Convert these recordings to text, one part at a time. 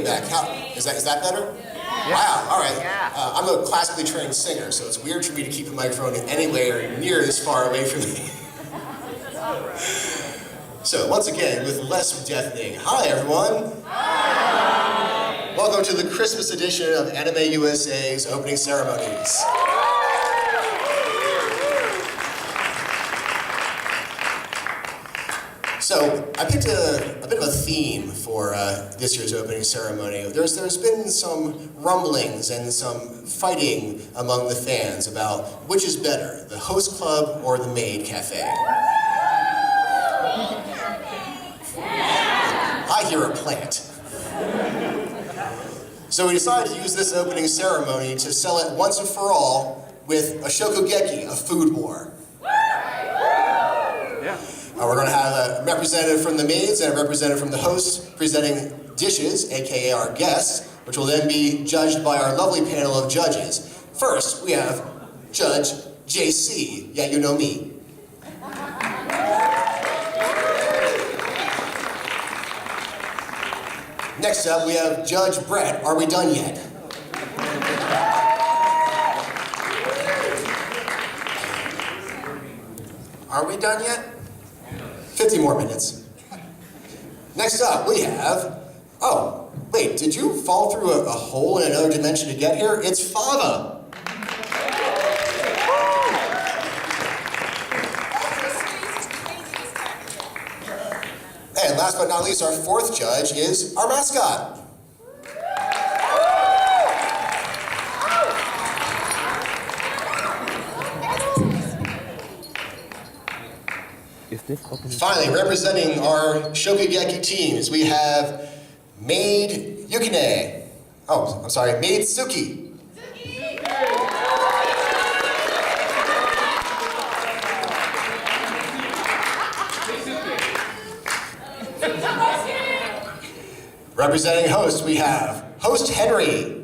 way back. Is that better? Yeah. Wow, all right. Yeah. I'm a classically trained singer, so it's weird for me to keep the microphone anywhere near this far away from me. So, once again, with less deafening, hi everyone! Hi! Welcome to the Christmas edition of AnimeUSA's opening ceremonies. So, I picked a bit of a theme for this year's opening ceremony. There's been some rumblings and some fighting among the fans about which is better, the host club or the maid cafe. I hear a plant. So we decided to use this opening ceremony to sell it once and for all with a shokugeki, a food war. We're going to have a representative from the maids and a representative from the hosts presenting dishes, aka our guests, which will then be judged by our lovely panel of judges. First, we have Judge JC, yeah, you know me. Next up, we have Judge Brett. Are we done yet? Are we done yet? 50 more minutes. Next up, we have... Oh, wait, did you fall through a hole in another dimension to get here? It's Fava. And last but not least, our fourth judge is our mascot. Finally, representing our shokugeki teams, we have Maid Yukine. Oh, I'm sorry, Maid Suki. Representing hosts, we have Host Henry.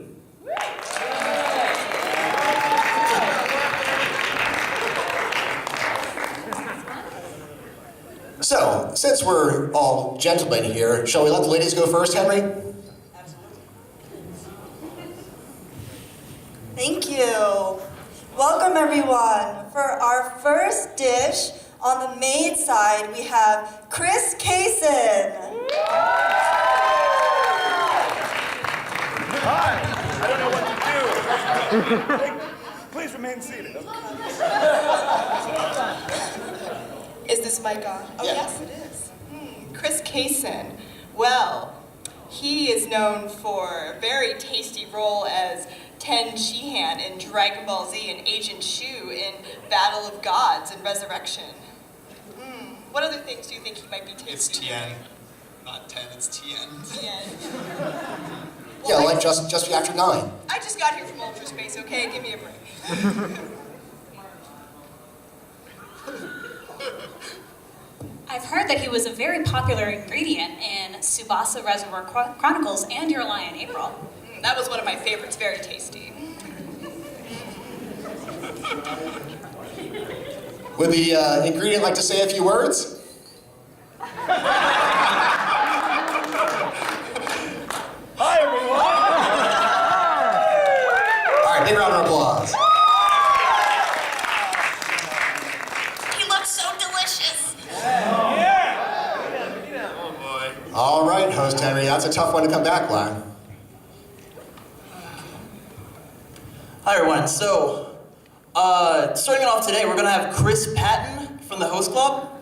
So, since we're all gentlemen here, shall we let the ladies go first, Henry? Absolutely. Thank you. Welcome, everyone. For our first dish, on the maid side, we have Chris Kaysen. Hi. I don't know what to do. Please remain seated. Is this mic on? Oh, yeah. Yes, it is. Chris Kaysen. Well, he is known for a very tasty role as Ten Shihan in Dragon Ball Z and Agent Shu in Battle of Gods and Resurrection. What other things do you think he might be tasty? It's Tien. Not 10, it's Tien. Tien. Yeah, like just after 9. I just got here from Ultra Space, okay? Give me a break. I've heard that he was a very popular ingredient in Tsubasa Reservoir Chronicles and Your Lie in April. That was one of my favorites, very tasty. Would the ingredient like to say a few words? Hi, everyone. All right, big round of applause. He looks so delicious. Oh boy. All right, Host Henry, that's a tough one to come back by. Hi everyone, so starting it off today, we're gonna have Chris Patton from the Host Club.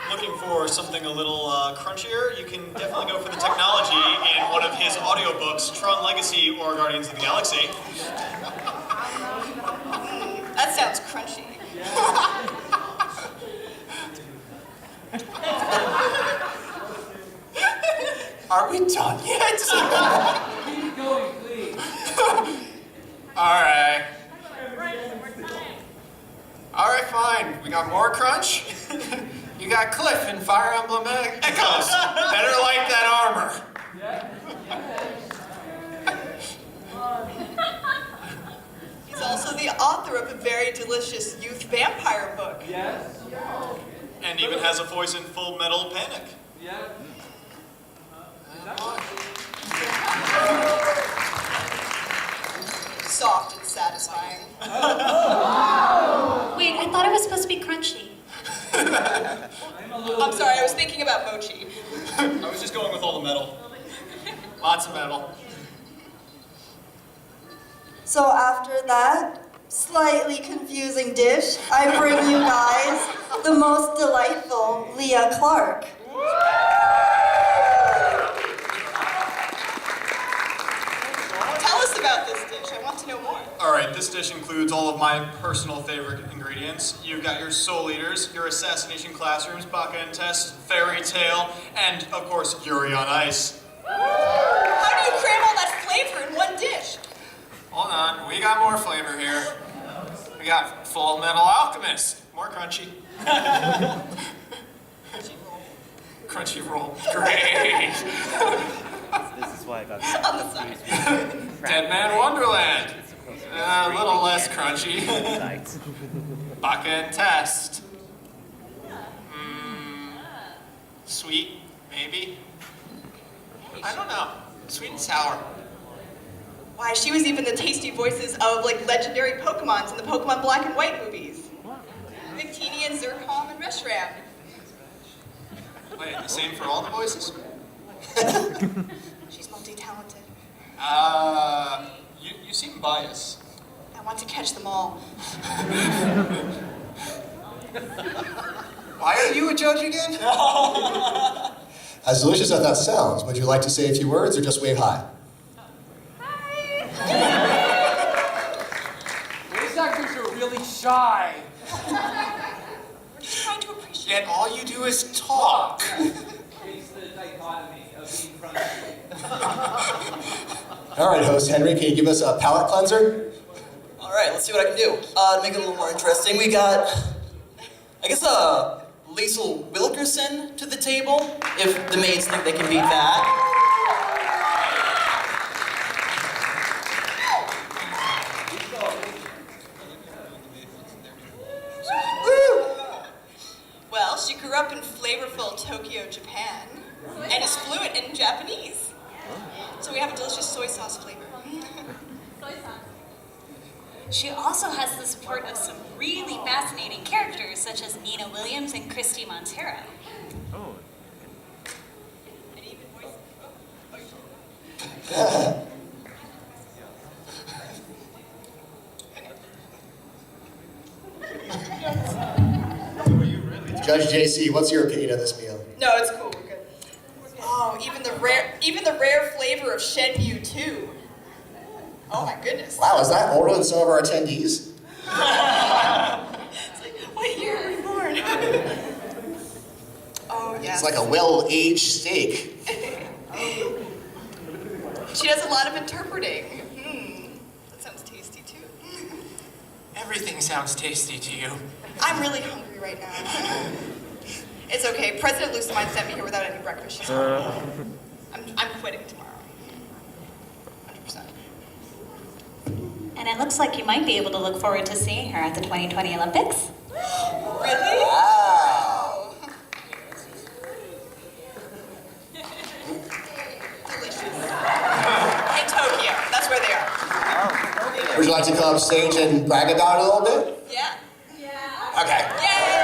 Looking for something a little crunchier? You can definitely go for the technology in one of his audiobooks, Tron Legacy or Guardians of the Galaxy. That sounds crunchy. Are we done yet? Keep going, please. All right, fine. We got more crunch. You got Cliff in Fire Emblem Echoes. Better light that armor. Yeah. also the author of a very delicious youth vampire book. Yes. And even has a voice in Full Metal Panic. Yes. Soft and satisfying. Wait, I thought it was supposed to be crunchy. I'm sorry, I was thinking about mochi. I was just going with all the metal. Lots of metal. So after that slightly confusing dish, I bring you guys the most delightful Leah Clark. Tell us about this dish. I want to know more. All right, this dish includes all of my personal favorite ingredients. You've got your soul eaters, your assassination classrooms, baka and test, fairy tale, and of course, Yuri on Ice. How do you cram all that flavor in one dish? Hold on, we got more flavor here. We got Full Metal Alchemist, more crunchy. Crunchy roll, great. This is why I got On the side. Dead Man Wonderland, a little less crunchy. Baka and test. Sweet, maybe. I don't know. Sweet and sour. Why, she was even the tasty voices of like legendary Pokemons in the Pokemon Black and White movies. Victini and Zerkom and Reshiram. Wait, the same for all the voices? She's multi-talented. You seem biased. I want to catch them all. Why are you a judge again? As delicious as that sounds, would you like to say a few words or just wave hi? Voice actors are really shy. We're just trying to appreciate. Yet all you do is talk. It's the dichotomy of being crunchy. All right, host Henry, can you give us a palate cleanser? All right, let's see what I can do. To make it a little more interesting, we got, I guess, Liesl Wilkerson to the table, if the maids think they can beat that. Well, she grew up in flavorful Tokyo, Japan, and is fluent in Japanese. So we have a delicious soy sauce flavor. She also has the support of some really fascinating characters, such as Nina Williams and Christy Montero. And even voice. Judge JC, what's your opinion of this meal? No, it's cool. We're good. Oh, even the rare flavor of Shenmue too. Oh my goodness. Wow, is that older than some of our attendees? It's like, what year were you born? Oh yes. It's like a well-aged steak. She does a lot of interpreting. That sounds tasty too. Everything sounds tasty to you. I'm really hungry right now. It's okay. President Lucamine sent me here without any breakfast. She's I'm quitting tomorrow. 100%. And it looks like you might be able to look forward to seeing her at the 2020 Olympics. Really? Wow. Delicious. In Tokyo. That's where they are. Would you like to come up stage and brag about it a little bit? Yeah. Okay. Yay!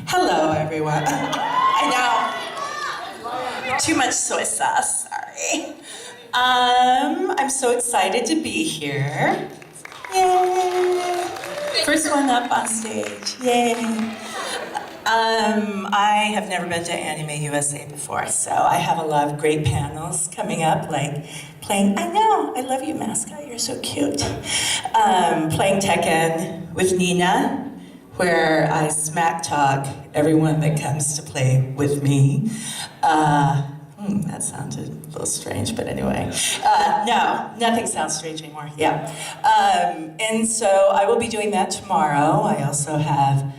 Hello, everyone. I know. Too much soy sauce, sorry. I'm so excited to be here. Yay! First one up on stage. Yay! I have never been to AnimeUSA before, so I have a lot of great panels coming up, like playing, I know, I love you, mascot, you're so cute. Playing Tekken with Nina, where I smack talk everyone that comes to play with me. That sounded a little strange, but anyway. No, nothing sounds strange anymore, yeah. And so I will be doing that tomorrow. I also have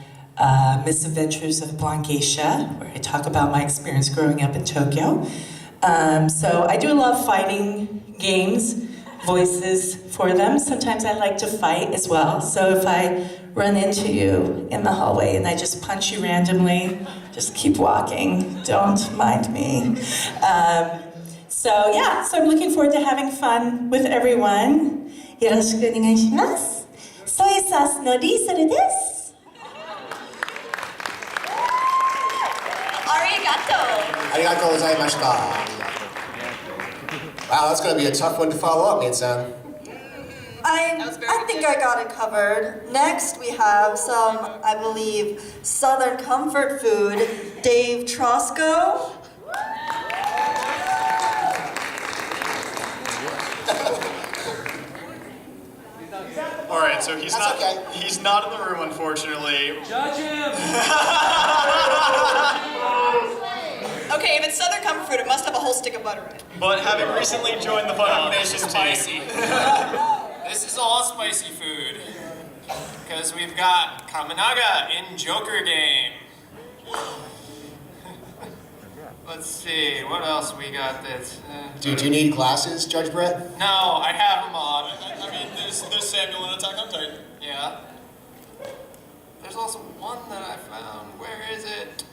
Misadventures of Blonde Geisha, where I talk about my experience growing up in Tokyo. So I do a lot of fighting games, voices for them. Sometimes I like to fight as well. So if I run into you in the hallway and I just punch you randomly, just keep walking. Don't mind me. So yeah, so I'm looking forward to having fun with everyone. Yoroshiku onegai shimasu. Soy sauce no Ri-suru desu. Arigato. Arigatou gozaimashita. Wow, that's going to be a tough one to follow up, Maid-san. I think I got it covered. Next, we have some, I believe, Southern comfort food. Dave Trosco. All right, so he's That's not okay. he's not in the room, unfortunately. Judge him! Okay, if it's Southern comfort food, it must have a whole stick of butter in it. But having recently joined the Fun Animation team, Spicy. This is all spicy food. Because we've got Kaminaga in Joker game. Let's see, what else we got that's... Do you need glasses, Judge Brett? No, I have them on. I mean, there's Samuel in Attack on Titan. Yeah. There's also one that I found. Where is it?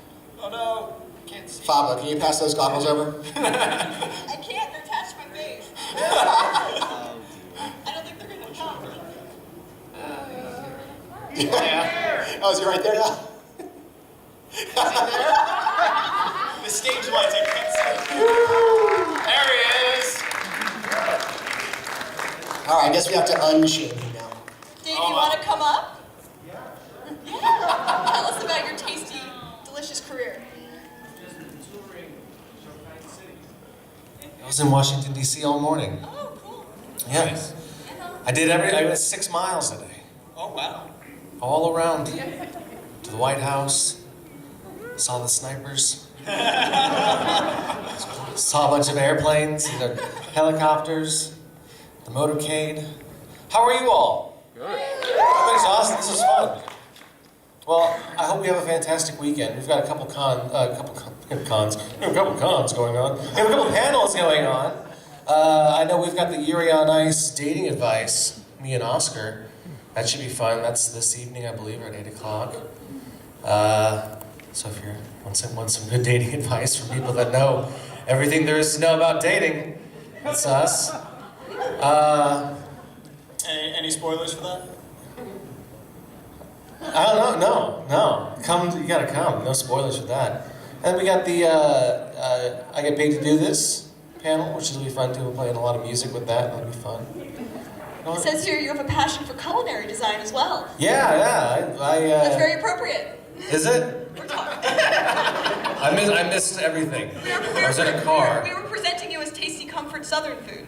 Oh no. Can't see. Faba, can you pass those goggles over? I can't, they're attached to my face. I don't think they're gonna come. Yeah. Oh, is he right there now? The stage lights, I can't see. There he is. All right, I guess we have to unshame him now. Dave, you want to come up? Yeah. Tell us about your tasty, delicious career. I was in Washington, D.C. all morning. Oh, cool. Yeah. I went 6 miles a day. Oh wow. All around to the White House. Saw the snipers. Saw a bunch of airplanes and the helicopters. The motorcade. How are you all? Good. Everybody's awesome. This is fun. Well, I hope we have a fantastic weekend. We've got a couple cons going on. We have a couple panels going on. I know we've got the Yuri on Ice dating advice, me and Oscar. That should be fun. That's this evening, I believe, at 8 o'clock. So if you want some good dating advice from people that know everything there is to know about dating, that's us. Any spoilers for that? I don't know. No. Come, you gotta come. No spoilers for that. And we got the I Get Paid to Do This panel, which will be fun too. We're playing a lot of music with that. That'll be fun. It says here you have a passion for culinary design as well. Yeah. That's very appropriate. Is it? We're talking. I missed everything. I was in a car. We were presenting you as tasty comfort Southern food.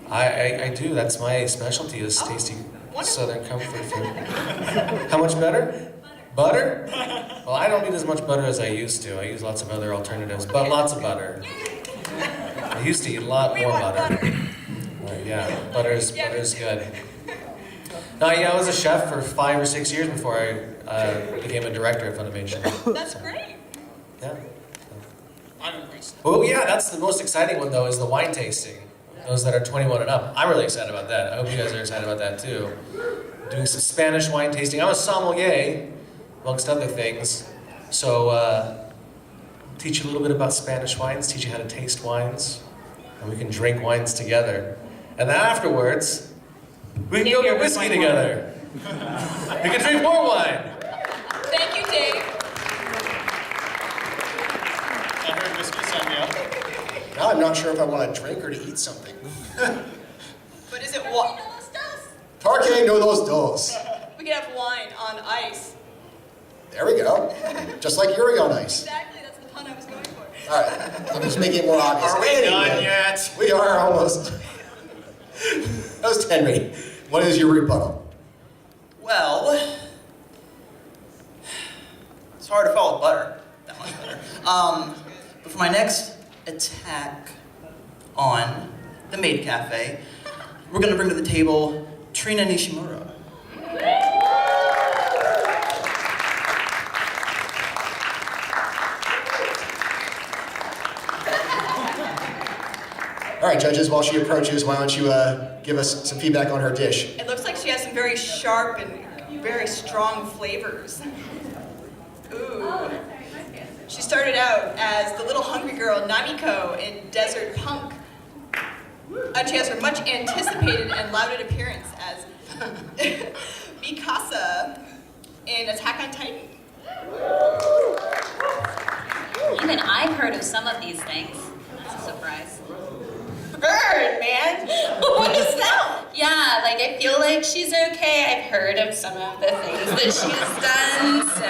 I do. That's my specialty is tasty wonderful. Southern comfort food. How much better? Butter? Well, I don't need as much butter as I used to. I use lots of other alternatives, but lots of butter. I used to eat a lot more butter. Yeah, butter is good. No, I was a chef for 5 or 6 years before I became a director at Funimation. That's great. Yeah. I'm impressed. Well, yeah, that's the most exciting one though, is the wine tasting. Those that are 21 and up. I'm really excited about that. I hope you guys are excited about that too. Doing some Spanish wine tasting. I'm a sommelier, amongst other things. So, teach you a little bit about Spanish wines, teach you how to taste wines, and we can drink wines together. And then afterwards, we can go get whiskey together. We can drink more wine. Thank you, Dave. I heard whiskey sign me up. Now I'm not sure if I want to drink or to eat something. But is it what? Parque no dos dos. We could have wine on ice. There we go. Just like Yuri on Ice. Exactly, that's the pun I was going for. All right, I'm just making it more obvious. Are we Anyway, done yet? We are almost. That was Henry. What is your rebuttal? Well, it's hard to follow butter. That much better. But for my next attack on the Maid Cafe, we're going to bring to the table Trina Nishimura. judges, while she approaches, why don't you give us some feedback on her dish? It looks like she has some very sharp and very strong flavors. Ooh. She started out as the little hungry girl Namiko in Desert Punk. And she has her much anticipated and lauded appearance as Mikasa in Attack on Titan. Even I've heard of some of these things. That's a surprise. Bird, man! What is that? Yeah, like I feel like she's okay. I've heard of some of the things that she's done, so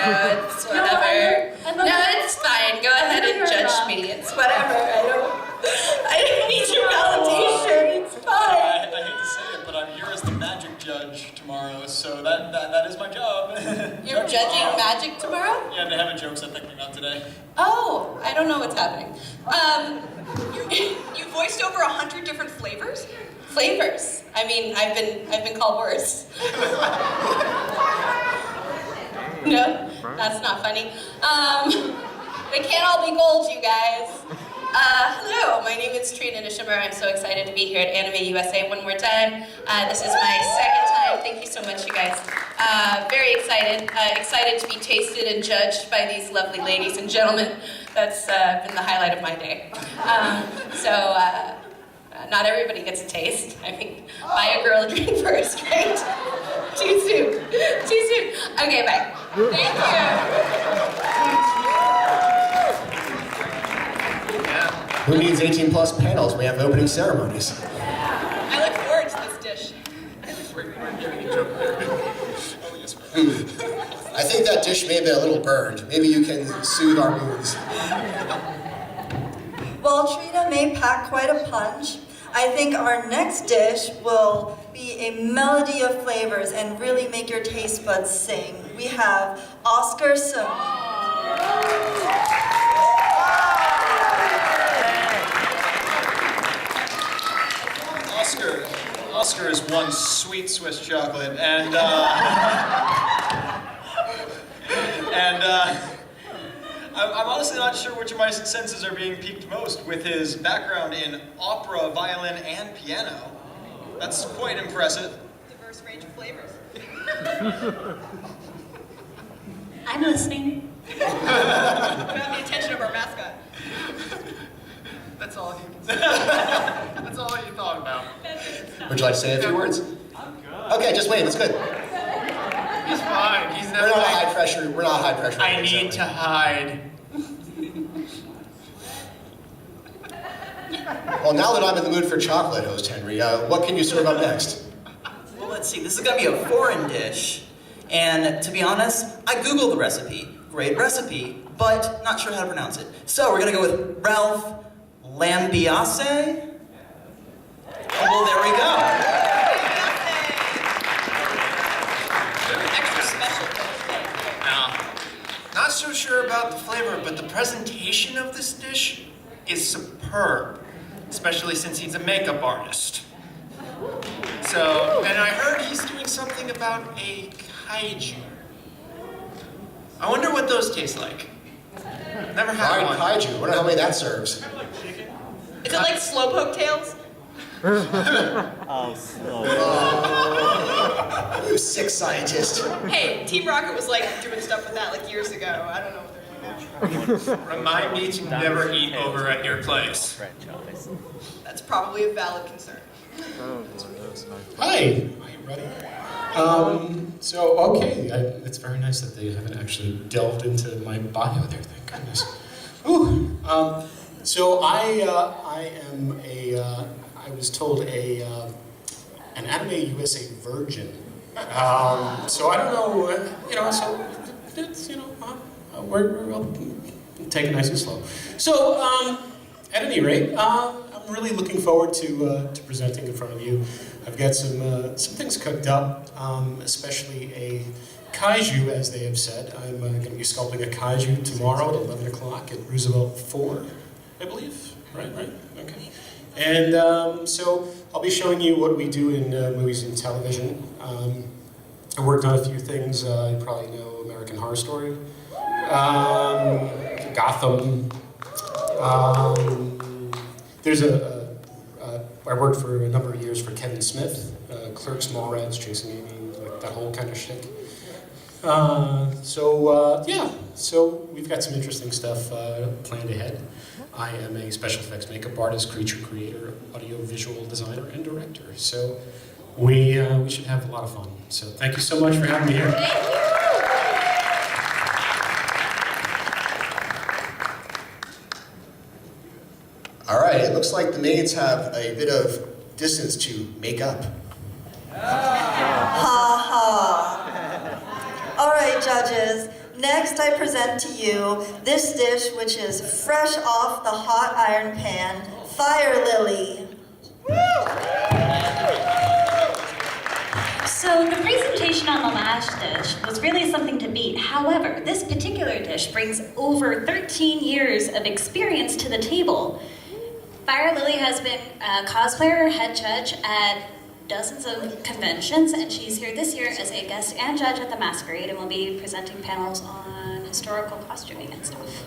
it's whatever. No, it's fine. Go ahead and judge me. It's whatever. I don't need your validation. It's fine. I hate to say it, but I'm here as the magic judge tomorrow, so that is my job. You're judging magic tomorrow? Yeah, they have a joke set technically not today. Oh, I don't know what's happening. You voiced over 100 different flavors? Flavors. I mean, I've been called worse. No, that's not funny. They can't all be gold, you guys. Hello, my name is Trina Nishimura. I'm so excited to be here at AnimeUSA one more time. This is my second time. Thank you so much, you guys. Very excited. Excited to be tasted and judged by these lovely ladies and gentlemen. That's been the highlight of my day. Not everybody gets a taste. I mean, buy a girl a drink first, right? Too soon. Too soon. Okay, bye. Thank you. Who needs 18 plus panels? We have opening ceremonies. I look forward to this dish. I think that dish may have been a little burned. Maybe you can soothe our wounds. While Trina may pack quite a punch, I think our next dish will be a melody of flavors and really make your taste buds sing. We have Oscar Sim. Oscar is one sweet Swiss chocolate, and I'm honestly not sure which of my senses are being piqued most with his background in opera, violin, and piano. That's quite impressive. Diverse range of flavors. I'm listening. Got the attention of our mascot. That's all he That's all he thought about. Would you like to say a few words? I'm good. Okay, just wait. It's good. He's fine. He's never We're not like, high pressure. We're not high pressure. I need to hide. Well, now that I'm in the mood for chocolate, host Henry, what can you serve up next? Well, let's see. This is going to be a foreign dish. And to be honest, I Googled the recipe. Great recipe, but not sure how to pronounce it. So we're going to go with Ralph Lambiase. Well, there we go. Extra special. Now, not so sure about the flavor, but the presentation of this dish is superb, especially since he's a makeup artist. So, and I heard he's doing something about a kaiju. I wonder what those taste like. Never had one. Kaiju. Wonder how many that serves. Is it like slowpoke tails? Oh, You sick scientist. Hey, Team Rocket was like doing stuff with that like years ago. I don't know what they're doing now. Remind me to never eat over at your place. That's probably a valid concern. Hi, are you ready? It's very nice that they haven't actually delved into my bio there, thank goodness. Ooh, I was told an AnimeUSA virgin. So I don't know, we'll take it nice and slow. So, at any rate, I'm really looking forward to presenting in front of you. I've got some things cooked up, especially a kaiju, as they have said. I'm going to be sculpting a kaiju tomorrow at 11 o'clock at Roosevelt 4, I believe. Right? Okay. And so I'll be showing you what we do in movies and television. I worked on a few things. You probably know American Horror Story, Gotham. There's a I worked for a number of years for Kevin Smith, Clerks, Mallrats, Chasing Amy, like that whole kind of shtick. So we've got some interesting stuff planned ahead. I am a special effects makeup artist, creature creator, audio visual designer, and director. So we should have a lot of fun. So thank you so much for having me here. Thank you. All right, it looks like the maids have a bit of distance to make up. Ha ha. All right, judges. Next, I present to you this dish, which is fresh off the hot iron pan, Fire Lily. So the presentation on the last dish was really something to beat. However, this particular dish brings over 13 years of experience to the table. Fire Lily has been a cosplayer, head judge at dozens of conventions, and she's here this year as a guest and judge at the Masquerade, and will be presenting panels on historical costuming and stuff.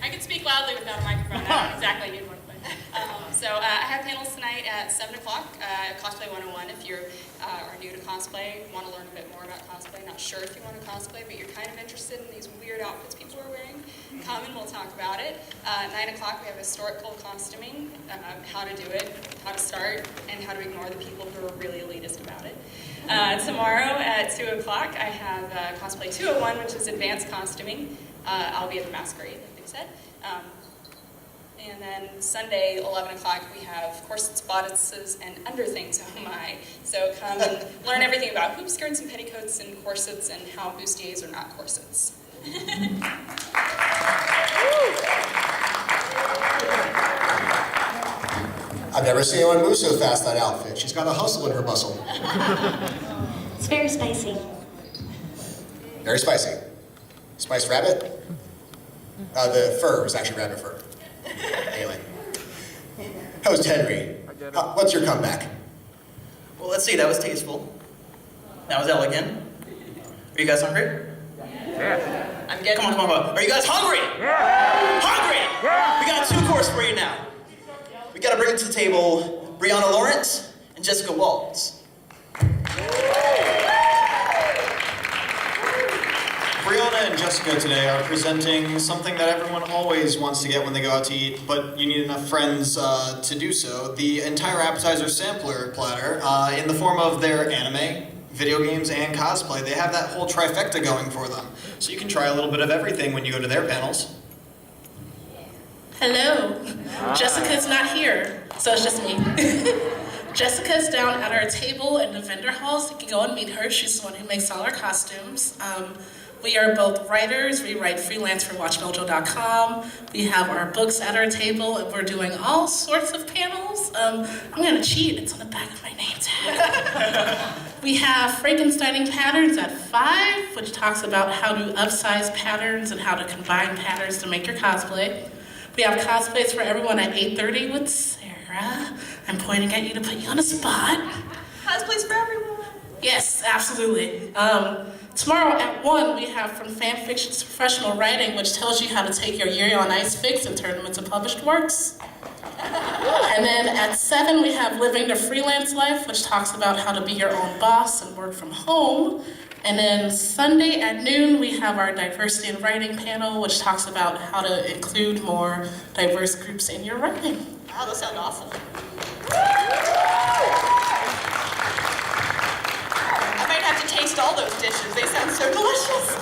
I can speak loudly without a microphone. I don't exactly need one. I have panels tonight at 7 o'clock, Cosplay 101. If you are new to cosplay, want to learn a bit more about cosplay, not sure if you want to cosplay, but you're kind of interested in these weird outfits people are wearing, come and we'll talk about it. 9 o'clock we have historical costuming, how to do it, how to start, and how to ignore the people who are really elitist about it. Tomorrow at 2 o'clock I have Cosplay 201, which is advanced costuming. I'll be at the Masquerade, like they said. And then Sunday, 11 o'clock, we have corsets, bodices, and underthings, oh my. So come and learn everything about hoop skirts and petticoats and corsets and how bustiers are not corsets. I've never seen anyone move so fast that outfit. She's got a hustle in her bustle. It's very spicy. Very spicy. Spiced rabbit? The fur was actually rabbit fur. Anyway. Host Henry, what's your comeback? Well, let's see, that was tasteful. That was elegant. Are you guys hungry? Yeah. I'm getting. Come on. Are you guys hungry? Yeah. Hungry? Yeah. We got 2 courses for you now. We gotta bring to the table Brianna Lawrence and Jessica Waltz. Brianna and Jessica today are presenting something that everyone always wants to get when they go out to eat, but you need enough friends to do so. The entire appetizer sampler platter in the form of their anime, video games, and cosplay. They have that whole trifecta going for them. So you can try a little bit of everything when you go to their panels. Hello. Jessica's not here, so it's just me. Jessica's down at our table in the vendor halls. You can go and meet her. She's the one who makes all our costumes. We are both writers. We write freelance for WatchMojo.com. We have our books at our table, and we're doing all sorts of panels. I'm gonna cheat. It's on the back of my name tag. We have Frankensteining Patterns at 5, which talks about how to upsize patterns and how to combine patterns to make your cosplay. We have cosplays for everyone at 8:30 with Sarah. I'm pointing at you to put you on the spot. Cosplays for everyone. Yes, absolutely. Tomorrow at 1, we have From Fan Fiction to Professional Writing, which tells you how to take your Yuri on Ice fics and turn them into published works. And then at 7, we have Living the Freelance Life, which talks about how to be your own boss and work from home. And then Sunday at noon, we have our Diversity in Writing panel, which talks about how to include more diverse groups in your writing. Wow, those sound awesome. I might have to taste all those dishes. They sound so delicious.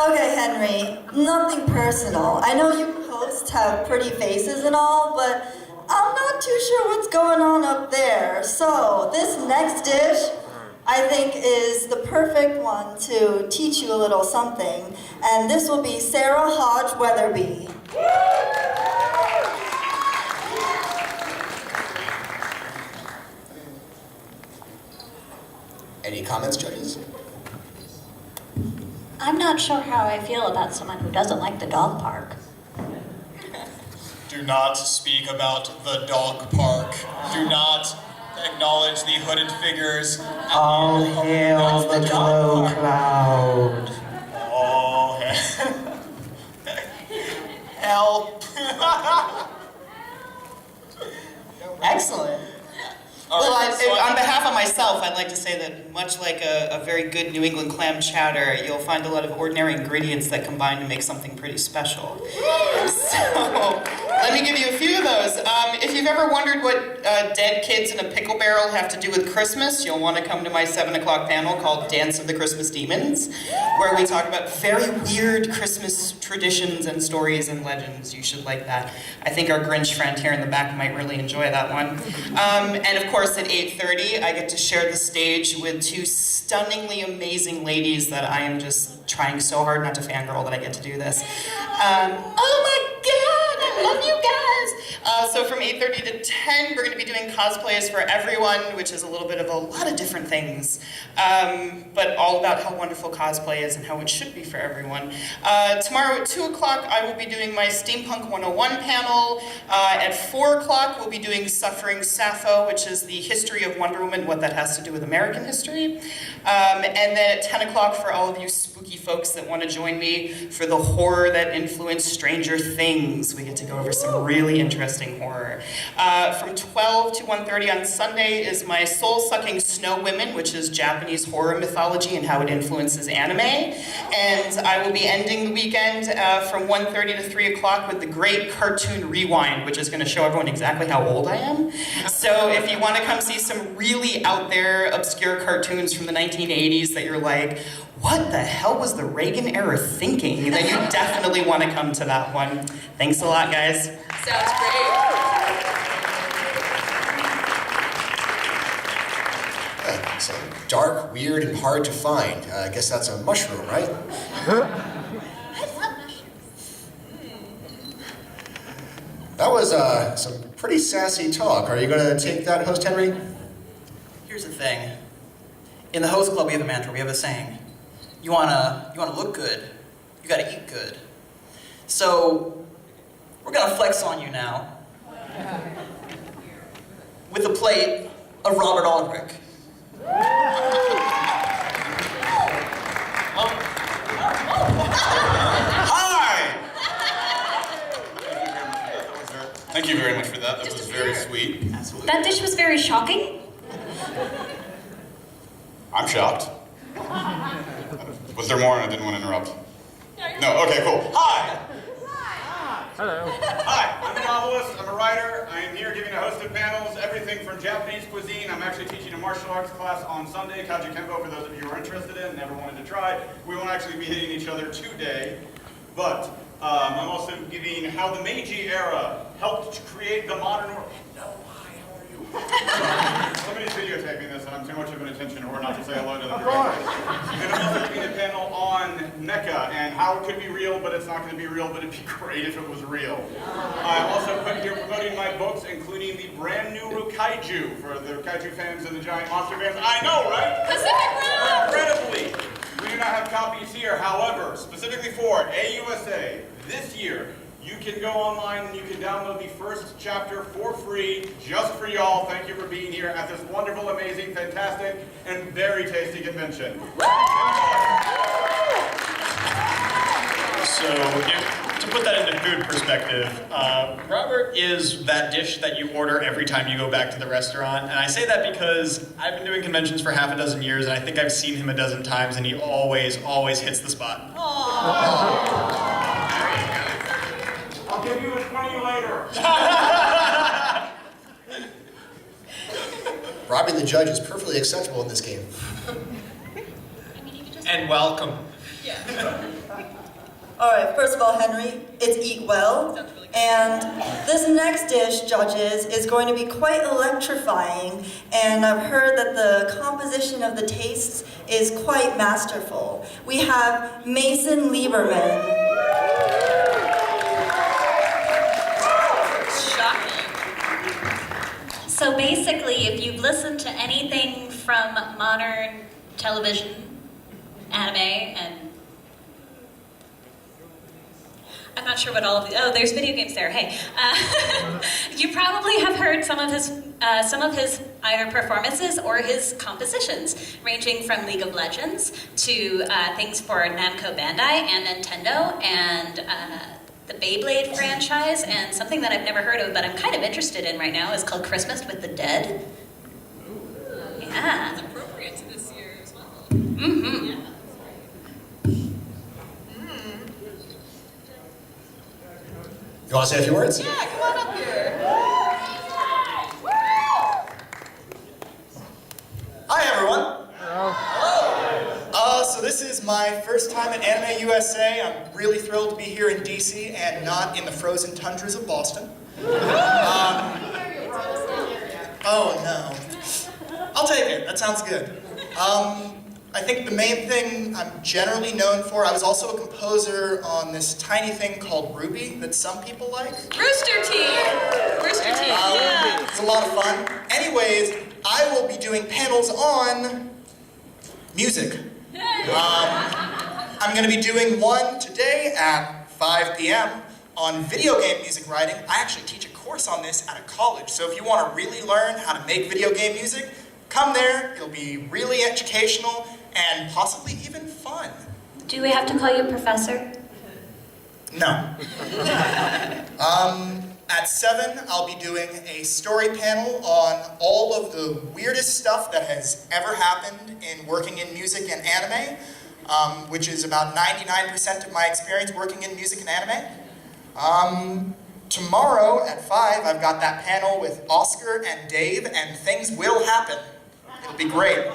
Okay, Henry, nothing personal. I know you hosts have pretty faces and all, but I'm not too sure what's going on up there. So this next dish, I think, is the perfect one to teach you a little something. And this will be Sarah Hodge Weatherby. Any comments, judges? I'm not sure how I feel about someone who doesn't like the dog park. Do not speak about the dog park. Do not acknowledge the hooded figures. All hail the glow cloud. Oh, help. Excellent. Well, On behalf of myself, I'd like to say that much like a very good New England clam chowder, you'll find a lot of ordinary ingredients that combine to make something pretty special. So, let me give you a few of those. If you've ever wondered what dead kids in a pickle barrel have to do with Christmas, you'll want to come to my 7 o'clock panel called Dance of the Christmas Demons, where we talk about very weird Christmas traditions and stories and legends. You should like that. I think our Grinch friend here in the back might really enjoy that one. And of course, at 8:30, I get to share the stage with two stunningly amazing ladies that I am just trying so hard not to fangirl that I get to do this. Oh my God, I love you guys! So from 8:30 to 10, we're going to be doing cosplays for everyone, which is a little bit of a lot of different things, but all about how wonderful cosplay is and how it should be for everyone. Tomorrow at 2 o'clock, I will be doing my Steampunk 101 panel. At 4 o'clock, we'll be doing Suffering Sappho, which is the history of Wonder Woman, what that has to do with American history. And then at 10 o'clock, for all of you spooky folks that want to join me for the horror that influenced Stranger Things, we get to go over some really interesting horror. From 12 to 1:30 on Sunday is my soul-sucking Snow Women, which is Japanese horror mythology and how it influences anime. And I will be ending the weekend from 1:30 to 3 o'clock with the Great Cartoon Rewind, which is going to show everyone exactly how old I am. So if you want to come see some really out there, obscure cartoons from the 1980s that you're like, what the hell was the Reagan era thinking? Then you definitely want to come to that one. Thanks a lot, guys. Sounds great. So dark, weird, and hard to find. I guess that's a mushroom, right? That was some pretty sassy talk. Are you going to take that, Host Henry? Here's the thing. In the host club, we have a mantra. We have a saying. You wanna look good, you gotta eat good. So, we're gonna flex on you now with a plate of Robert Aldrich. Hi! Thank you very much for that. That was very sweet. Absolutely. That dish was very shocking. I'm shocked. Was there more and I didn't want to interrupt? No, okay, cool. Hi! Hello. Hi, I'm a novelist, I'm a writer. I am here giving a host of panels, everything from Japanese cuisine. I'm actually teaching a martial arts class on Sunday, Kaji Kempo, for those of you who are interested in, never wanted to try. We won't actually be hitting each other today, but I'm also giving how the Meiji era helped create the modern world. Somebody's videotaping this and I'm too much of an attention whore not to say hello to them. And I'm also doing a panel on mecha and how it could be real, but it's not going to be real, but it'd be great if it was real. I'm also here promoting my books, including the brand new Kaiju for the Kaiju fans and the giant monster fans. I know, right? Pacific Rim! Incredibly. We do not have copies here. However, specifically for AUSA, this year, you can go online and you can download the first chapter for free, just for y'all. Thank you for being here at this wonderful, amazing, fantastic, and very tasty convention. So, to put that into food perspective, Robert is that dish that you order every time you go back to the restaurant. And I say that because I've been doing conventions for half a dozen years, and I think I've seen him a dozen times, and he always hits the spot. I'll give you a 20 later. Robbing the judge is perfectly acceptable in this game. And welcome. Alright, first of all, Henry, it's eat well. And this next dish, judges, is going to be quite electrifying. And I've heard that the composition of the tastes is quite masterful. We have Mason Lieberman. So basically, if you've listened to anything from modern television, anime, and I'm not sure what all of the, oh, there's video games there, hey. You probably have heard some of his either performances or his compositions, ranging from League of Legends to things for Namco Bandai and Nintendo and the Beyblade franchise, and something that I've never heard of but I'm kind of interested in right now is called Christmas with the Dead. Yeah. It's appropriate to this year as well. Mm-hmm. Yeah. You want to say a few words? Yeah, come on up here. Hi everyone. Hello. So this is my first time at AnimeUSA. I'm really thrilled to be here in DC and not in the frozen tundras of Boston. Oh no. I'll take it. That sounds good. I think the main thing I'm generally known for, I was also a composer on this tiny thing called Ruby that some people like. Rooster Teeth! Rooster Teeth, yeah. It's a lot of fun. Anyways, I will be doing panels on music. I'm going to be doing one today at 5 p.m. on video game music writing. I actually teach a course on this at a college, so if you want to really learn how to make video game music, come there. It'll be really educational and possibly even fun. Do we have to call you Professor? No. At 7, I'll be doing a story panel on all of the weirdest stuff that has ever happened in working in music and anime, which is about 99% of my experience working in music and anime. Tomorrow at 5, I've got that panel with Oscar and Dave, and things will happen. It'll be great.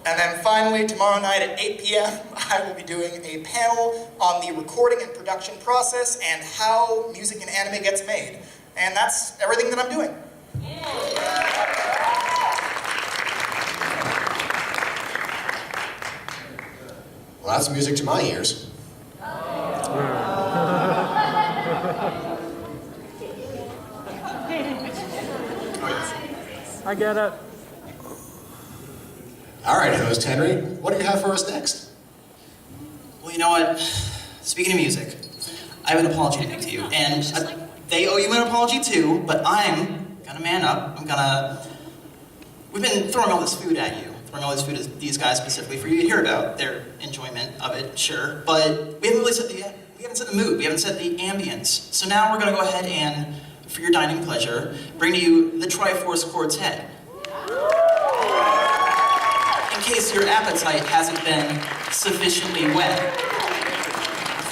And then finally, tomorrow night at 8 p.m., I will be doing a panel on the recording and production process and how music and anime gets made. And that's everything that I'm doing. Well, that's music to my ears. I get it. All right, host Henry, what do you have for us next? Well, you know what? Speaking of music, I have an apology to make to you. And they owe you an apology too, but I'm gonna man up. We've been throwing all this food at you. Throwing all this food at these guys specifically for you to hear about their enjoyment of it, sure. But we haven't really set the mood. We haven't set the ambience. So now we're gonna go ahead and, for your dining pleasure, bring to you the Triforce Quartet. In case your appetite hasn't been sufficiently wet.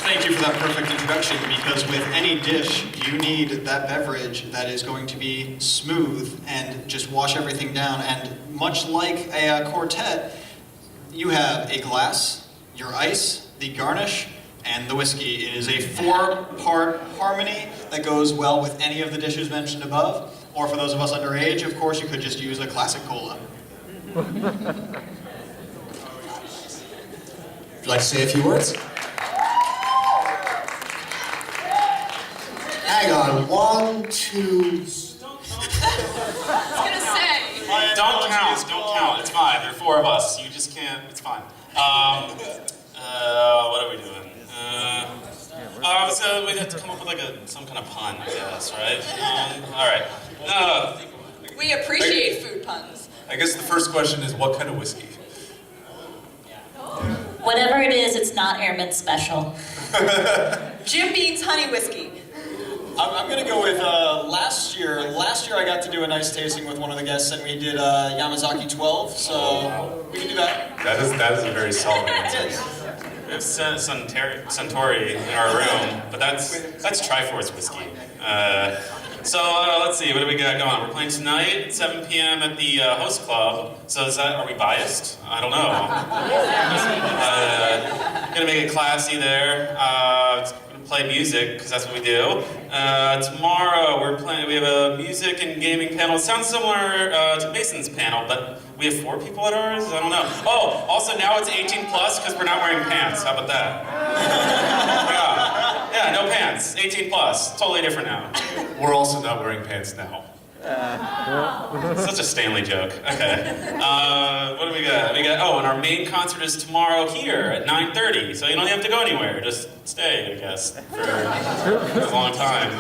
Thank you for that perfect introduction, because with any dish, you need that beverage that is going to be smooth and just wash everything down. And much like a quartet, you have a glass, your ice, the garnish, and the whiskey. It is a 4-part harmony that goes well with any of the dishes mentioned above. Or for those of us underage, of course, you could just use a classic cola. Would you like to say a few words? Hang on, 1, 2... Don't count, it's fine. There are 4 of us, you just can't, it's fine. What are we doing? So we'd have to come up with some kind of pun, I guess, right? Alright. We appreciate food puns. I guess the first question is, what kind of whiskey? Whatever it is, it's not Airman Special. Jim Beam's honey whiskey. I'm going to go with last year. Last year I got to do a nice tasting with one of the guests, and we did Yamazaki 12, so we can do that. That is a very solid answer. We have Suntory in our room, but that's Triforce whiskey. So let's see, what do we got going on? We're playing tonight at 7 p.m. at the Host Club. So are we biased? I don't know. Gonna make it classy there. Play music, because that's what we do. Tomorrow we have a music and gaming panel. It sounds similar to Mason's panel, but we have 4 people at ours? I don't know. Oh, also now it's 18 plus because we're not wearing pants. How about that? Yeah, no pants. 18 plus. Totally different now. We're also not wearing pants now. Such a Stanley joke. Okay. What do we got? And our main concert is tomorrow here at 9:30. So you don't have to go anywhere. Just stay, I guess, for a long time.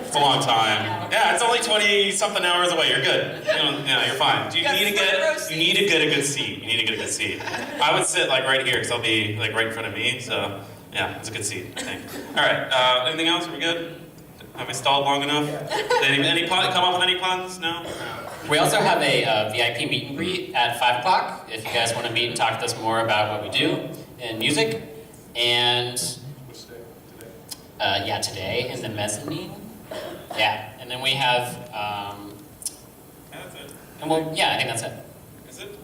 It's a long time. Yeah, it's only 20-something hours away. You're good. You're fine. You need to get a good seat. You need to get a good seat. I would sit like right here because I'll be like right in front of me. So yeah, it's a good seat, I think. All right. Anything else? Are we good? Have we stalled long enough? Any come up with any puns? No? We also have a VIP meet and greet at 5 o'clock if you guys want to meet and talk to us more about what we do in music. And today in the mezzanine. Yeah, and then we have. That's it. And I think that's it. Is it?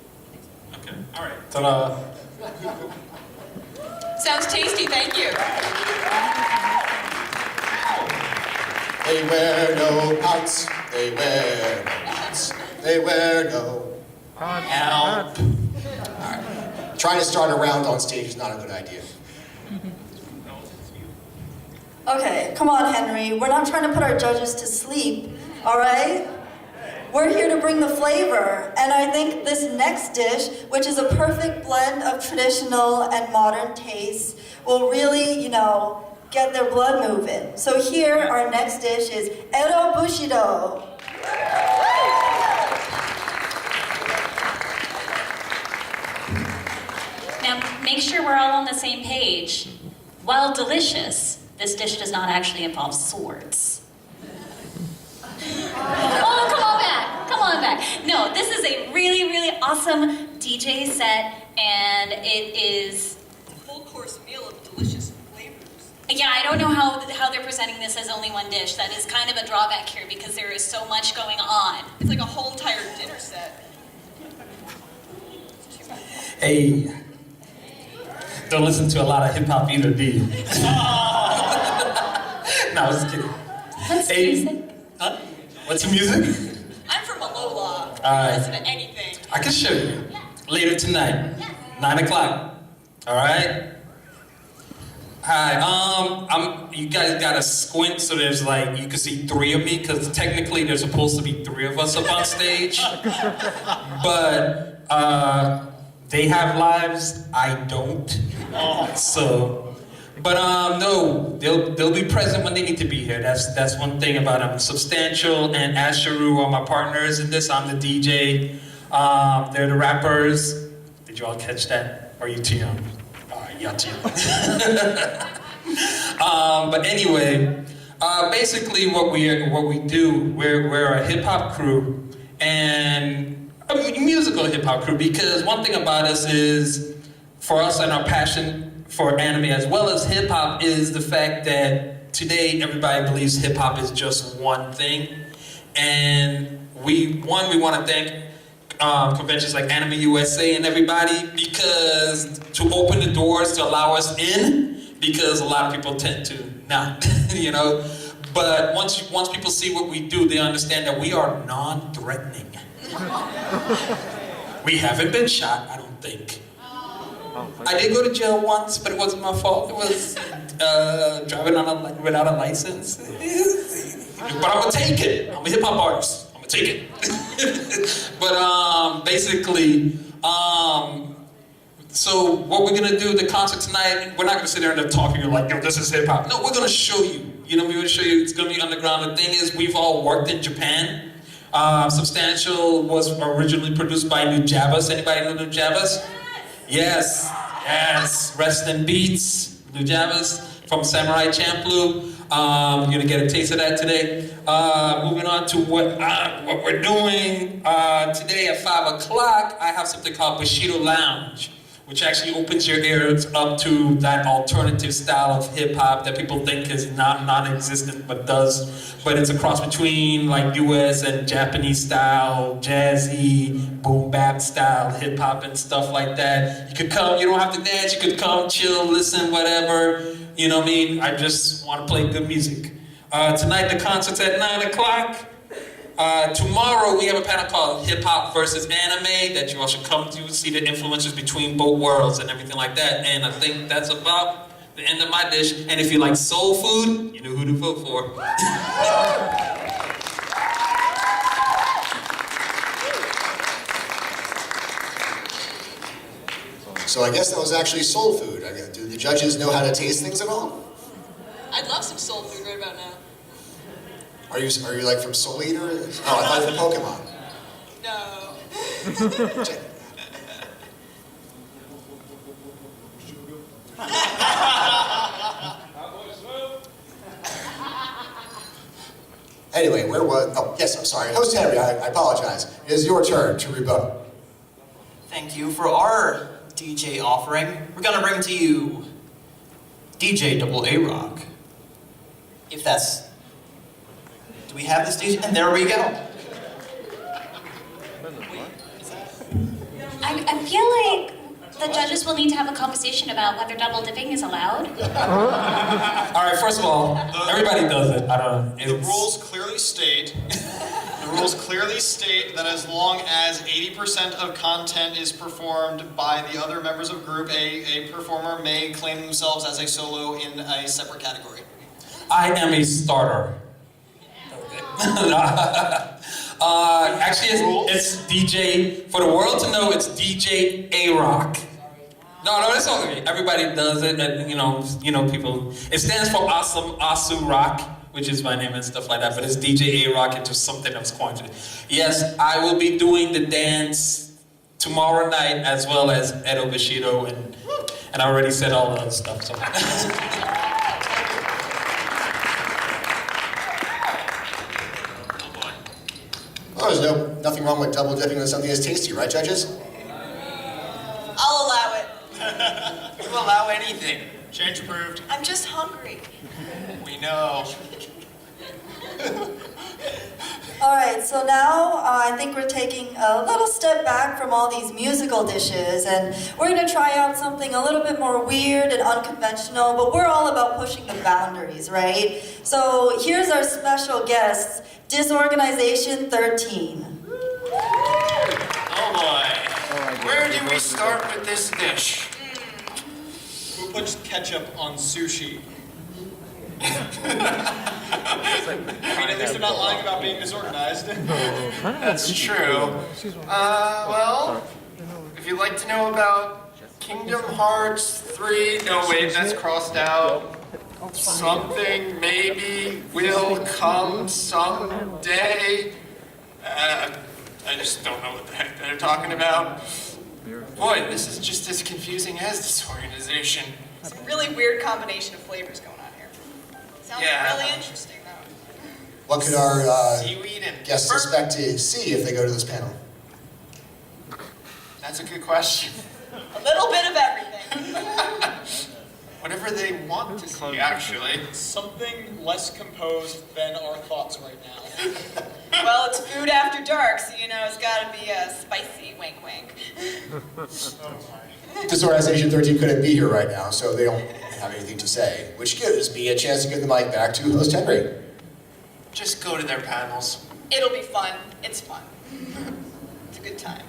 Okay. All right. Ta-da. Sounds tasty, thank you. They wear no pants, they wear no pants, they wear no help. Alright. Trying to start a round on stage is not a good idea. Okay, come on, Henry. We're not trying to put our judges to sleep, all right? We're here to bring the flavor, and I think this next dish, which is a perfect blend of traditional and modern tastes, will really, get their blood moving. So here, our next dish is Ero Bushido. Now, make sure we're all on the same page. While delicious, this dish does not actually involve swords. Oh, come on back. No, this is a really, really awesome DJ set, and it is a full course meal of delicious flavors. Yeah, I don't know how they're presenting this as only one dish. That is kind of a drawback here because there is so much going on. It's like a whole entire dinner set. Hey, don't listen to a lot of hip hop either, do you? No, I was just kidding. What's music? Huh? What's your music? I'm from Alola. I Alright. listen to anything. I can show you. Later tonight, 9 o'clock. All right. Hi. You guys gotta squint so there's like you can see 3 of me because technically there's supposed to be 3 of us up on stage, but they have lives. I don't. So. But no, they'll be present when they need to be here. That's one thing about them. Substantial and Asheru are my partners in this. I'm the DJ. They're the rappers. Did you all catch that? Or are you too young? Y'all too young. But anyway, basically what we do, we're a hip hop crew and a musical hip hop crew because one thing about us is, for us and our passion for anime as well as hip-hop is the fact that today everybody believes hip-hop is just one thing. And we want to thank conventions like AnimeUSA and everybody because to open the doors to allow us in, because a lot of people tend to not, But once people see what we do, they understand that we are non-threatening. We haven't been shot, I don't think. I did go to jail once, but it wasn't my fault. It was driving without a license. But I'm gonna take it. I'm a hip hop artist. I'm gonna take it. But basically, so what we're gonna do the concert tonight? We're not gonna sit there and talk and you're like, yo, this is hip hop. No, we're gonna show you. We're gonna show you. It's gonna be underground. The thing is, we've all worked in Japan. Substantial was originally produced by Nujabes. Anybody know Nujabes? Yes. Rest in Beats, Nujabes from Samurai Champloo. You're gonna get a taste of that today. Moving on to what we're doing today at 5 o'clock. I have something called Bushido Lounge, which actually opens your ears up to that alternative style of hip hop that people think is not non-existent, but does. But it's a cross between like US and Japanese style, jazzy, boom bap style hip hop and stuff like that. You could come, you don't have to dance, you could come, chill, listen, whatever. You know what I mean? I just want to play good music. Tonight the concert's at 9 o'clock. Tomorrow we have a panel called Hip Hop versus Anime that you all should come to see the influences between both worlds and everything like that. And I think that's about the end of my dish. And if you like soul food, you know who to vote for. So I guess that was actually soul food. Do the judges know how to taste things at all? I'd love some soul food right about now. Are you like from Soul Eater? Oh, I thought from Pokemon. No. Anyway, where was... Oh, yes, I'm sorry. Host Henry, I apologize. It is your turn to rebut. Thank you. For our DJ offering, we're gonna bring to you DJ AA Rock. If that's... Do we have this DJ? And there we go. I feel like the judges will need to have a conversation about whether double dipping is allowed. All right, first of all, everybody does it. I don't know. The rules clearly state that as long as 80% of content is performed by the other members of a group, a performer may claim themselves as a solo in a separate category. I am a starter. Actually, it's DJ, for the world to know, it's DJ A-Rock. No, it's okay. Everybody does it, and you know, people. It stands for Awesome Asu Rock, which is my name and stuff like that. But it's DJ A-Rock into something else quite. Yes, I will be doing the dance tomorrow night as well as Edo Bushido, and I already said all the other stuff. So. Oh, there's nothing wrong with double dipping when something is tasty, right, judges? I'll allow it. You allow anything. Change approved. I'm just hungry. We know. Alright, so now I think we're taking a little step back from all these musical dishes and we're going to try out something a little bit more weird and unconventional, but we're all about pushing the boundaries, right? So here's our special guests, Disorganization 13. Oh boy. Where do we start with this dish? Who puts ketchup on sushi? I mean, at least they're not lying about being disorganized. That's true. Well, if you'd like to know about Kingdom Hearts 3, no wait, that's crossed out. Something maybe will come someday. I just don't know what the heck they're talking about. Boy, this is just as confusing as this organization. It's a really weird combination of flavors going on here. Sounds really interesting, though. What could our Seaweed and guests expect to see if they go to this panel? That's a good question. A little bit of everything. Whatever they want to see, actually. Something less composed than our thoughts right now. Well, it's food after dark, so you know it's got to be a spicy wink wink. Disorganization 13 couldn't be here right now, so they don't have anything to say, which gives me a chance to give the mic back to host Henry. Just go to their panels. It'll be fun. It's fun. It's a good time.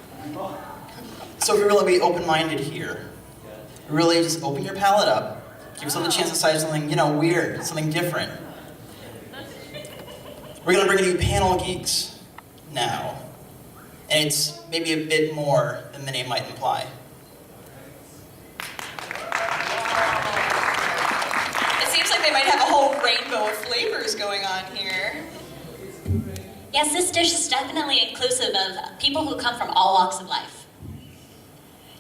So if you really be open-minded here, really just open your palate up, give yourself a chance to say something, weird, something different. We're gonna bring you panel geeks now, and it's maybe a bit more than the name might imply. It seems like they might have a whole rainbow of flavors going on here. Yes, this dish is definitely inclusive of people who come from all walks of life.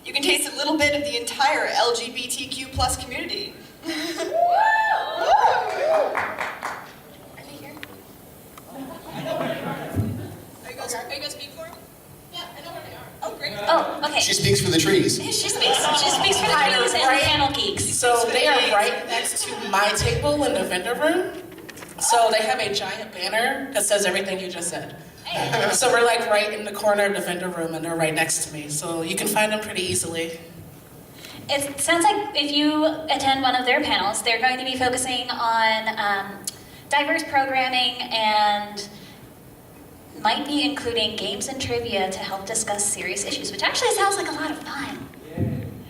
You can taste a little bit of the entire LGBTQ plus community. Are they here? Are you guys speak for them? Yeah, I know where they are. Oh, great. Oh, okay. She speaks for the trees. She speaks for the trees and the panel geeks. So they are right next to my table in the vendor room. So they have a giant banner that says everything you just said. So we're like right in the corner of the vendor room and they're right next to me. So you can find them pretty easily. It sounds like if you attend one of their panels, they're going to be focusing on diverse programming and might be including games and trivia to help discuss serious issues, which actually sounds like a lot of fun.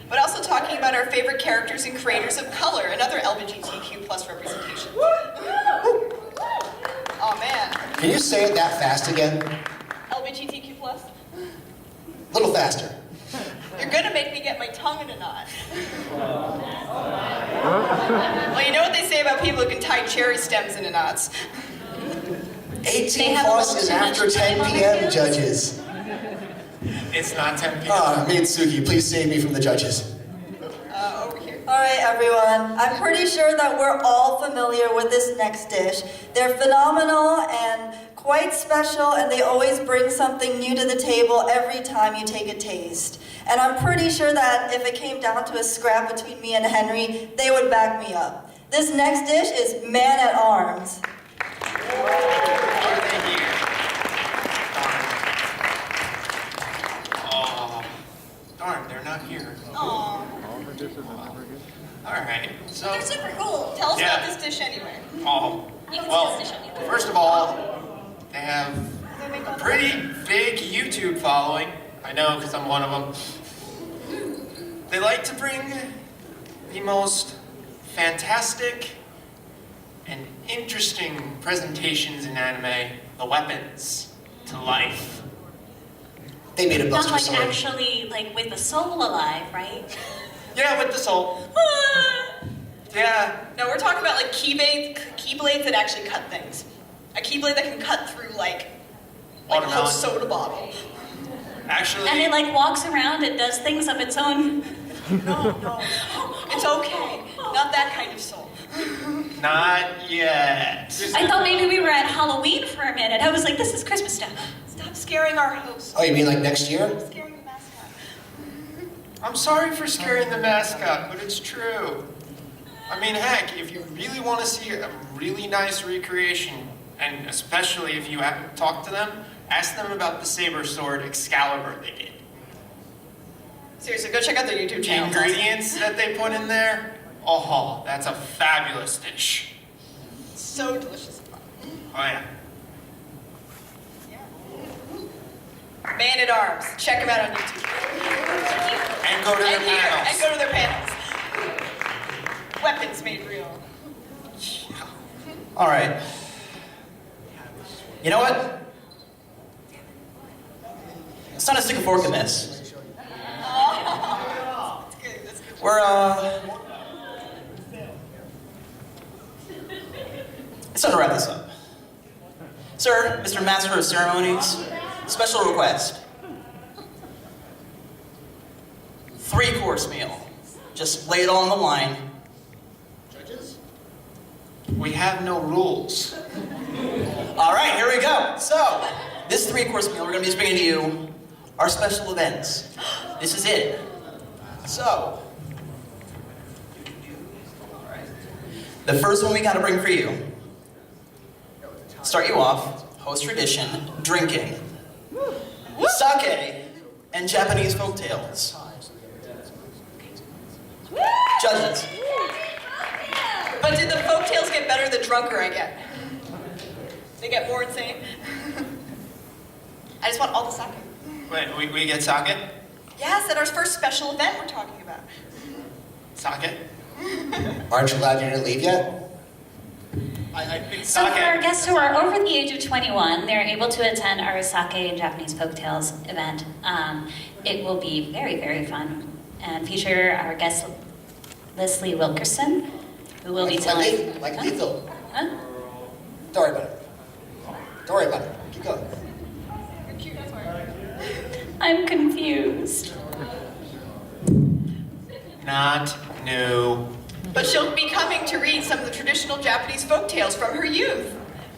But also talking about our favorite characters and creators of color and other LGBTQ plus representation. Oh man. Can you say it that fast again? LGBTQ plus? A little faster. You're gonna make me get my tongue in a knot. Well, you know what they say about people who can tie cherry stems into knots. 18 plus is after 10 p.m., judges. It's not 10 p.m. Mitsuki, please save me from the judges. Over here. All right, everyone. I'm pretty sure that we're all familiar with this next dish. They're phenomenal and quite special, and they always bring something new to the table every time you take a taste. And I'm pretty sure that if it came down to a scrap between me and Henry, they would back me up. This next dish is Man at Arms. Oh, darn, they're not here. Aww. Alright, so... They're super cool. Tell us about this dish anyway. Oh, well, first of all, they have a pretty big YouTube following. I know, because I'm one of them. They like to bring the most fantastic and interesting presentations in anime, the weapons, to life. They made a Not Buster like sword. actually, like with the soul alive, right? Yeah, with the soul. Yeah. No, we're talking about like keyblades that actually cut things. A keyblade that can cut through like a whole soda bottle. Actually. And it like walks around and does things of its own. No. It's okay. Not that kind of soul. Not yet. I thought maybe we were at Halloween for a minute. I was like, this is Christmas stuff. Stop scaring our host. Oh, you mean like next year? Scaring the mascot. I'm sorry for scaring the mascot, but it's true. I mean, heck, if you really want to see a really nice recreation, and especially if you have to talk to them, ask them about the saber sword Excalibur they did. Seriously, go check out their YouTube The channel. ingredients that they put in there, oh, that's a fabulous dish. So delicious. Oh yeah. Man at Arms. Check them out on YouTube. And go to their panels. And go to their panels. Weapons made real. All right. You know what? It's time to stick a fork in this. Oh, that's good. That's good. It's time to wrap this up. Sir, Mr. Master of Ceremonies, special request. 3-course meal. Just lay it all on the line. Judges? We have no rules. All right, here we go. So, this 3-course meal, we're going to be bringing to you our special events. This is it. So, the first one we got to bring for you. Start you off, host tradition, drinking, sake, and Japanese folktales. Judges. But did the folktales get better the drunker I get? They get more insane? I just want all the sake. Wait, we get sake? Yes, at our first special event we're talking about. Sake? Aren't you glad you didn't leave yet? I think So sake. for our guests who are over the age of 21, they're able to attend our Sake and Japanese Folktales event. It will be very, very fun and feature our guest Leslie Wilkerson, who will be telling... Like lethal. Huh? Don't worry about it. Don't worry about it. Keep going. You're cute, that's why. I'm confused. Not new. But she'll be coming to read some of the traditional Japanese folktales from her youth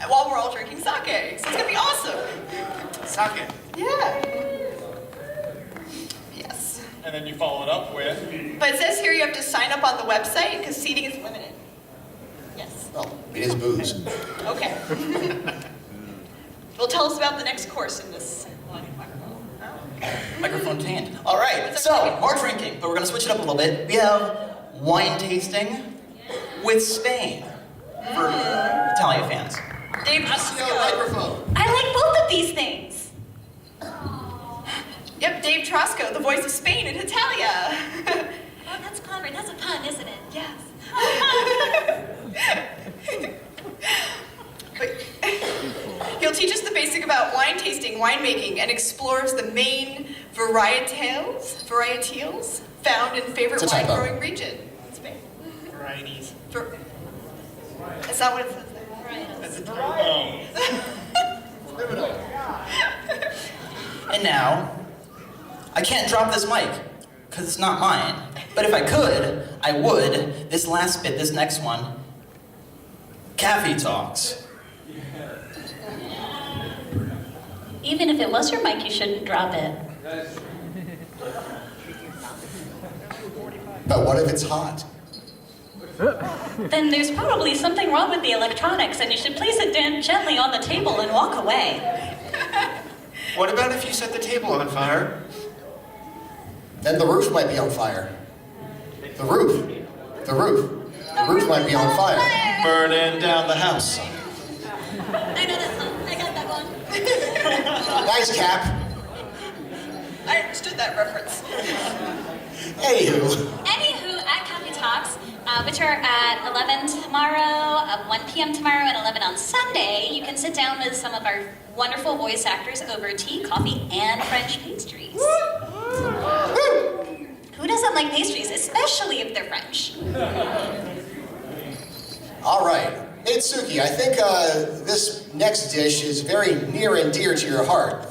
while we're all drinking sake. So it's gonna be awesome. Sake. Yeah. Yes. And then you follow it up with... But it says here you have to sign up on the website because seating is limited. Yes. Well, it is booze. Okay. Well, tell us about the next course in this. Microphone to hand. All right, so more drinking, but we're gonna switch it up a little bit. We have wine tasting with Spain for Italian fans. Dave microphone. I like both of these things. Yep, Dave Trosco, the voice of Spain in Italia. Oh, that's clever. That's a pun, isn't it? Yes. He'll teach us the basic about wine tasting, winemaking, and explores the main varietals found in favorite It's a wine typo. growing region in Spain. Varieties. Is that what it says there? It's a trombone. And now, I can't drop this mic, because it's not mine. But if I could, I would. This last bit, this next one, Cafe Talks. Even if it was your mic, you shouldn't drop it. But what if it's hot? Then there's probably something wrong with the electronics, and you should place it down gently on the table and walk away. What about if you set the table on fire? Then the roof might be on fire. The roof might be on fire. Burning down the house. I know that song. I got that one. Nice, Cap. I understood that reference. Anywho. Anywho, at Cafe Talks, which are at 11 tomorrow, 1 p.m. tomorrow, and 11 on Sunday, you can sit down with some of our wonderful voice actors over tea, coffee, and French pastries. Who doesn't like pastries, especially if they're French? All right. Itsuki, I think this next dish is very near and dear to your heart.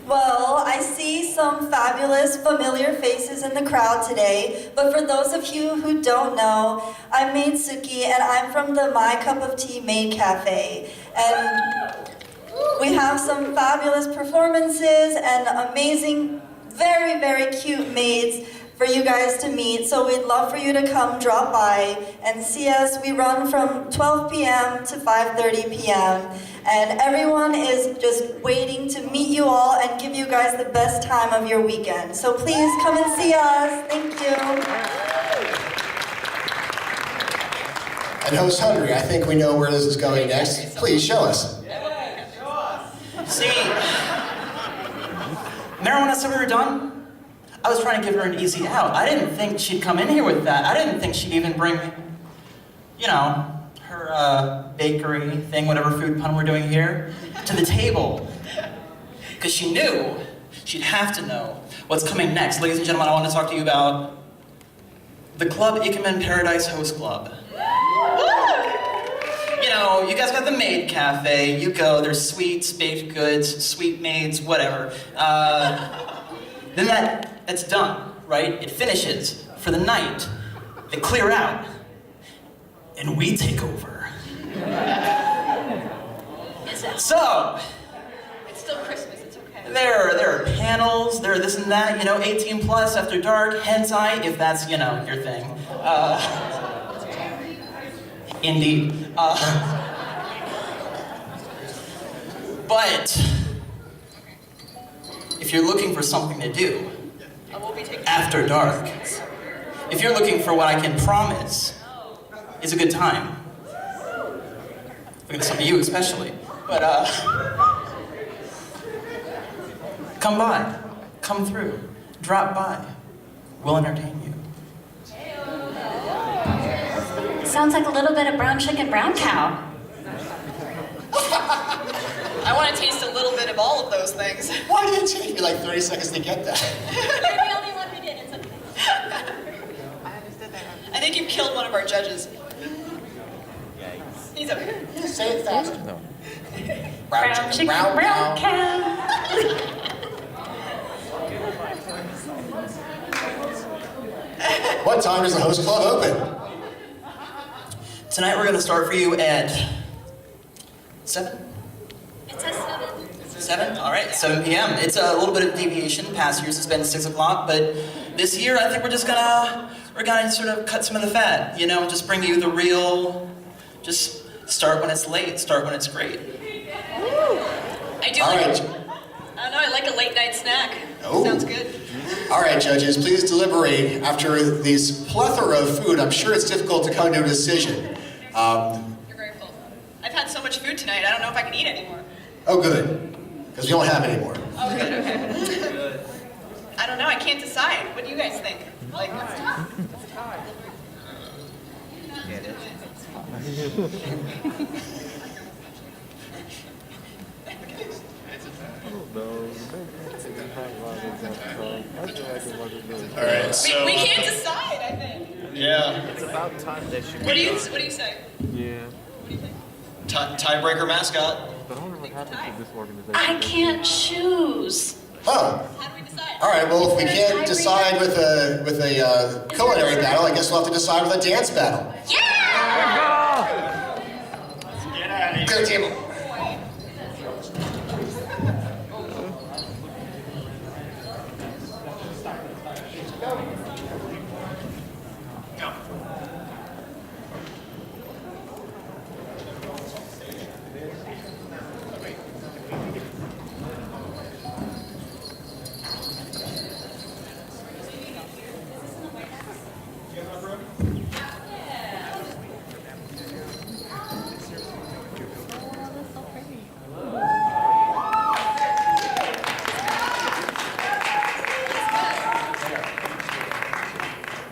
Well, I see some fabulous, familiar faces in the crowd today, but for those of you who don't know, I'm Maid-suki, and I'm from the My Cup of Tea Maid Cafe. And we have some fabulous performances and amazing, very, very cute maids for you guys to meet, so we'd love for you to come drop by and see us. We run from 12 p.m. to 5:30 p.m. and everyone is just waiting to meet you all and give you guys the best time of your weekend. So please come and see us. Thank you. And Host Hungry, I think we know where this is going next. Please show us. See, remember when I said we were done? I was trying to give her an easy out. I didn't think she'd come in here with that. I didn't think she'd even bring, you know, her bakery thing, whatever food pun we're doing here, to the table. Because she knew, she'd have to know what's coming next. Ladies and gentlemen, I want to talk to you about the Club Ikemen Paradise Host Club. You know, you guys got the maid cafe, you go, there's sweets, baked goods, sweet maids, whatever. Then that's done, right? It finishes for the night. They clear out, and we take over. So, It's still Christmas, it's okay. there are panels, there are this and that, you know, 18 plus, after dark, hentai, if that's, you know, your thing. Indeed. But if you're looking for something to do after dark, if you're looking for what I can promise is a good time, looking at some of you especially, but come by, come through, drop by, we'll entertain you. Sounds like a little bit of brown chicken, brown cow. I want to taste a little bit of all of those things. Why did it take me like 30 seconds to get that? You're the only one who did. It's okay. I think you killed one of our judges. He's over here. Say it fast. No. Brown chicken, brown cow. What time does the host club open? Tonight we're going to start for you at 7? It says 7. 7? All right, 7 p.m. It's a little bit of deviation. Past years it's been 6 o'clock, but this year I think we're gonna sort of cut some of the fat, you know, just bring you the real, just start when it's late, start when it's great. I do All like right. I don't know, I like a late night snack. Oh. Sounds good. All right, judges, please deliberate. After these plethora of food, I'm sure it's difficult to come to a decision. You're very full. I've had so much food tonight, I don't know if I can eat anymore. Oh, good, because we don't have any more. Oh, good, okay. I don't know, I can't decide. What do you guys think? Like, All right, so we can't decide, I think. Yeah. It's about time that she. What do you say? Yeah. Tiebreaker mascot. But I wonder what happened to this organization. I can't choose. Oh. How do we decide? All right. Well, if we can't decide with a culinary battle, I guess we'll have to decide with a dance battle. Yeah! Get out of here. Good table.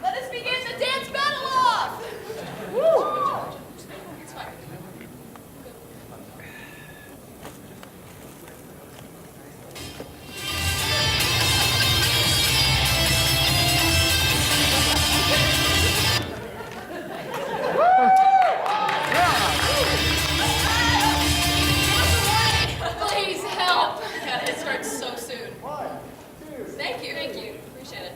Let us begin the dance battle off! Woo! It's fine. Please help! God, it starts so soon. Thank you. Appreciate it.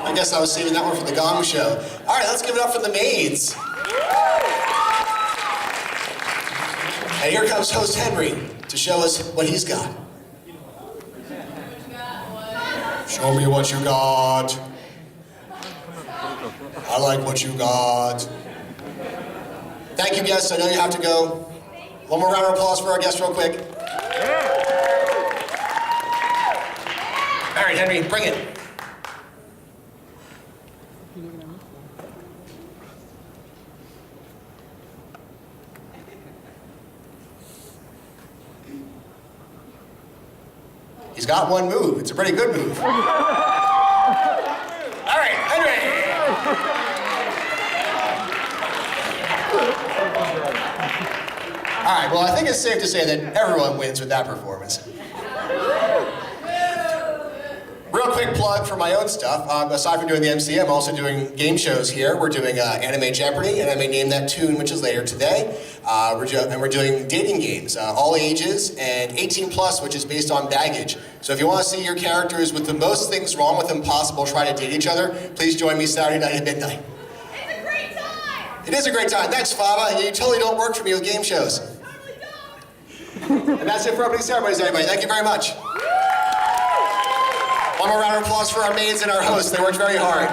I guess I was saving that one for the Gong Show. All right, let's give it up for the maids. And here comes host Henry to show us what he's got. Show me what you got. I like what you got. Thank you, guests. I know you have to go. One more round of applause for our guests real quick. All right, Henry, bring it. He's got one move. It's a pretty good move. All right, Henry. All right, well, I think it's safe to say that everyone wins with that performance. real quick plug for my own stuff. Aside from doing the MC, I'm also doing game shows here. We're doing Anime Jeopardy, and I may name that tune, which is later today. And we're doing dating games, all ages, and 18 plus, which is based on baggage. So if you want to see your characters with the most things wrong with them possible try to date each other, please join me Saturday night at midnight. It's a great time! It is a great time. Thanks, Faba. You totally don't work for me with game shows. And that's it for opening ceremonies, everybody. Thank you very much. One more round of applause for our maids and our hosts. They worked very hard.